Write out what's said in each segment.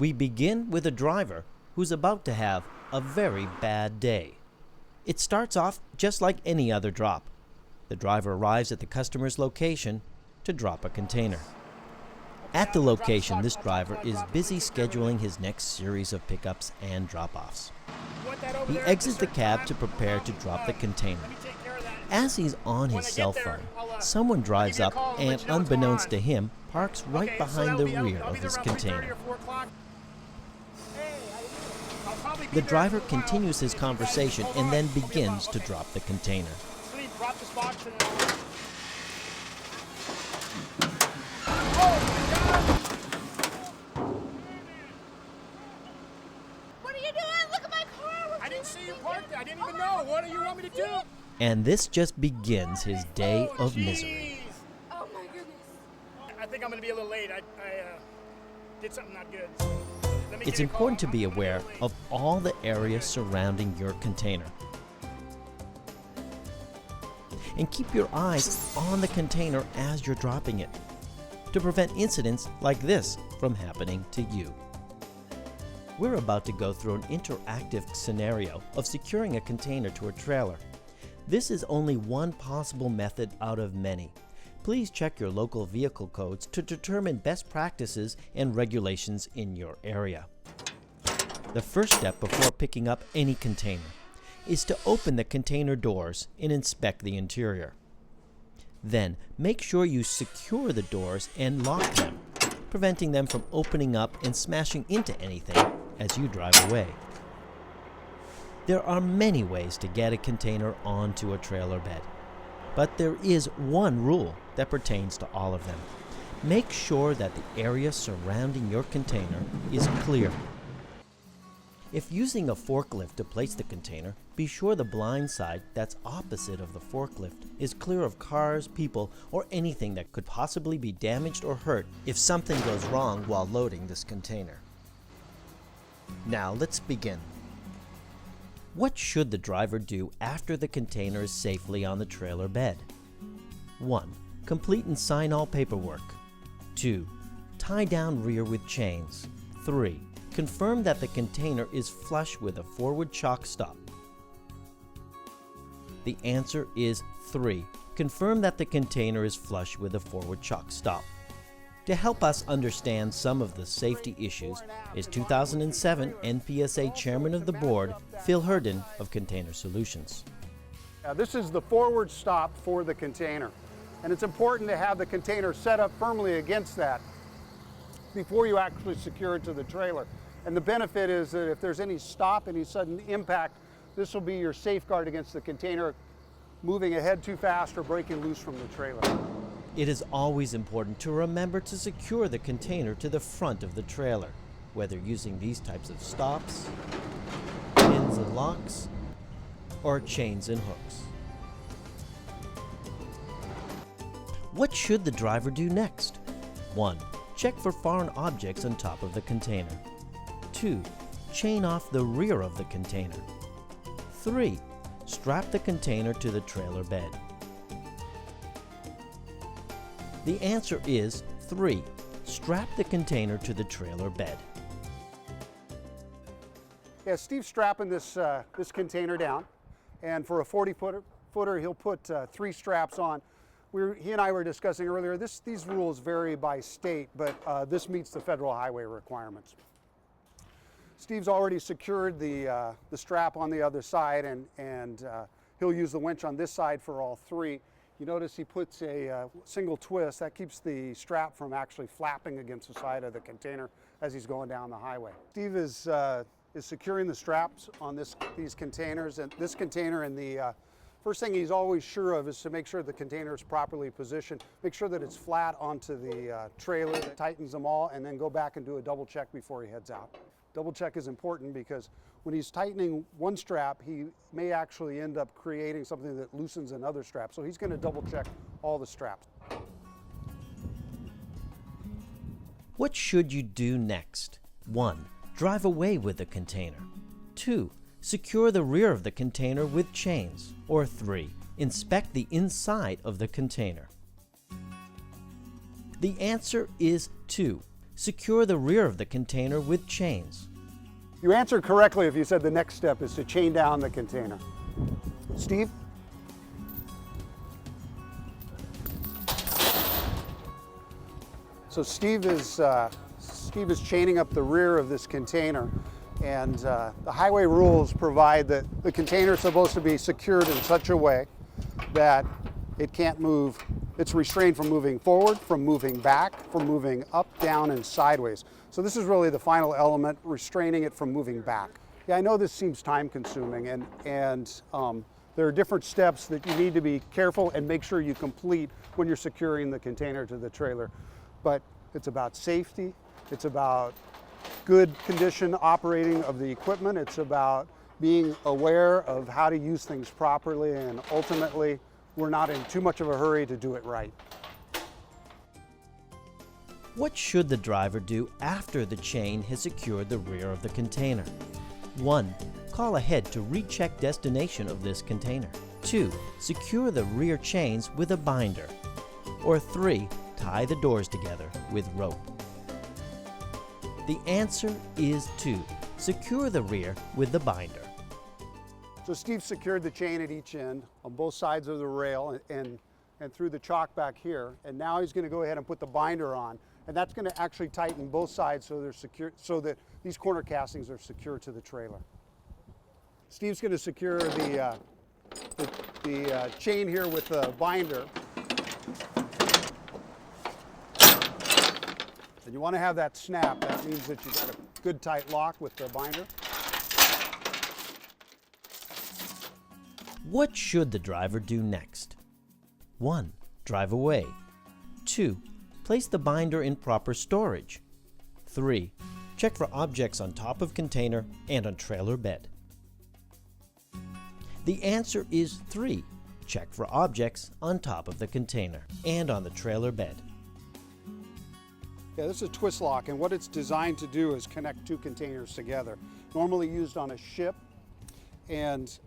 We begin with a driver who's about to have a very bad day. It starts off just like any other drop. The driver arrives at the customer's location to drop a container. At the location, this driver is busy scheduling his next series of pickups and drop-offs. He exits the cab to prepare to drop the container. As he's on his cell phone, someone drives up and, unbeknownst to him, parks right behind the rear of his container. The driver continues his conversation and then begins to drop the container. What are you doing? Look at my car! I didn't see you parked there. I didn't even know. What do you want me to do? And this just begins his day of misery. Oh my goodness. I think I'm going to be a little late. I did something not good. It's important to be aware of all the area surrounding your container. And keep your eyes on the container as you're dropping it to prevent incidents like this from happening to you. We're about to go through an interactive scenario of securing a container to a trailer. This is only one possible method out of many. Please check your local vehicle codes to determine best practices and regulations in your area. The first step before picking up any container is to open the container doors and inspect the interior. Then, make sure you secure the doors and lock them, preventing them from opening up and smashing into anything as you drive away. There are many ways to get a container onto a trailer bed, but there is one rule that pertains to all of them. Make sure that the area surrounding your container is clear. If using a forklift to place the container, be sure the blind side that's opposite of the forklift is clear of cars, people, or anything that could possibly be damaged or hurt if something goes wrong while loading this container. Now let's begin. What should the driver do after the container is safely on the trailer bed? 1. Complete and sign all paperwork. 2. Tie down rear with chains. 3. Confirm that the container is flush with a forward chock stop. The answer is 3. Confirm that the container is flush with a forward chock stop. To help us understand some of the safety issues is 2007 NPSA Chairman of the Board, Phil Herndon of Container Solutions. This is the forward stop for the container, and it's important to have the container set up firmly against that before you actually secure it to the trailer. And the benefit is that if there's any stop, any sudden impact, this will be your safeguard against the container moving ahead too fast or breaking loose from the trailer. It is always important to remember to secure the container to the front of the trailer, whether using these types of stops, pins and locks, or chains and hooks. What should the driver do next? 1. Check for foreign objects on top of the container. 2. Chain off the rear of the container. 3. Strap the container to the trailer bed. The answer is 3. Strap the container to the trailer bed. Yeah, Steve's strapping this container down, and for a 40-footer, he'll put 3 straps on. He and I were discussing earlier, these rules vary by state, but this meets the federal highway requirements. Steve's already secured the strap on the other side, and he'll use the winch on this side for all 3. You notice he puts a single twist that keeps the strap from actually flapping against the side of the container as he's going down the highway. Steve is securing the straps on these containers, and this container, and the first thing he's always sure of is to make sure the container is properly positioned, make sure that it's flat onto the trailer, tightens them all, and then go back and do a double check before he heads out. Double check is important because when he's tightening one strap, he may actually end up creating something that loosens another strap. So he's going to double check all the straps. What should you do next? 1. Drive away with the container. 2. Secure the rear of the container with chains. Or 3. Inspect the inside of the container. The answer is 2. secure the rear of the container with chains. You answered correctly if you said the next step is to chain down the container. Steve? So Steve is chaining up the rear of this container, and the highway rules provide that the container is supposed to be secured in such a way that it can't move. It's restrained from moving forward, from moving back, from moving up, down, and sideways. So this is really the final element, restraining it from moving back. Yeah, I know this seems time consuming, and there are different steps that you need to be careful and make sure you complete when you're securing the container to the trailer. But it's about safety, it's about good condition operating of the equipment, it's about being aware of how to use things properly, and ultimately, we're not in too much of a hurry to do it right. What should the driver do after the chain has secured the rear of the container? 1. Call ahead to recheck destination of this container. 2. Secure the rear chains with a binder. Or 3. Tie the doors together with rope. The answer is 2. Secure the rear with the binder. So Steve secured the chain at each end on both sides of the rail and through the chock back here, and now he's going to go ahead and put the binder on, and that's going to actually tighten both sides so they're secure, so that these corner castings are secure to the trailer. Steve's going to secure the chain here with the binder. And you want to have that snap. That means that you've got a good tight lock with the binder. What should the driver do next? 1. Drive away. 2. Place the binder in proper storage. 3. Check for objects on top of container and on trailer bed. The answer is 3. Check for objects on top of the container and on the trailer bed. Yeah, this is a twist lock, and what it's designed to do is connect two containers together. Normally used on a ship, and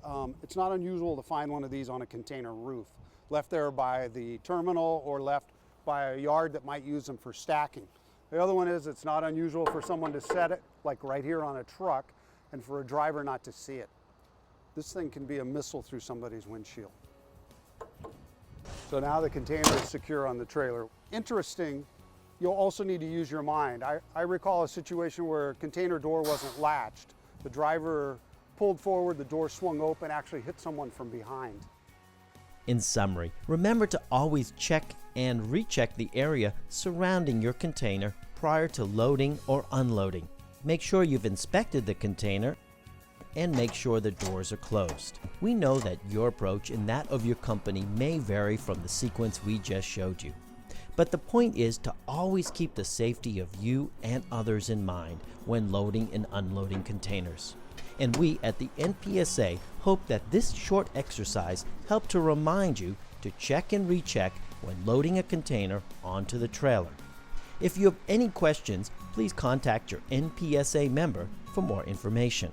it's not unusual to find one of these on a container roof, left there by the terminal or left by a yard that might use them for stacking. The other one is it's not unusual for someone to set it, like right here on a truck, and for a driver not to see it. This thing can be a missile through somebody's windshield. So now the container is secure on the trailer. Interesting, you'll also need to use your mind. I recall a situation where a container door wasn't latched. The driver pulled forward, the door swung open, actually hit someone from behind. In summary, remember to always check and recheck the area surrounding your container prior to loading or unloading. Make sure you've inspected the container and make sure the doors are closed. We know that your approach and that of your company may vary from the sequence we just showed you. But the point is to always keep the safety of you and others in mind when loading and unloading containers. And we at the NPSA hope that this short exercise helped to remind you to check and recheck when loading a container onto the trailer. If you have any questions, please contact your NPSA member for more information.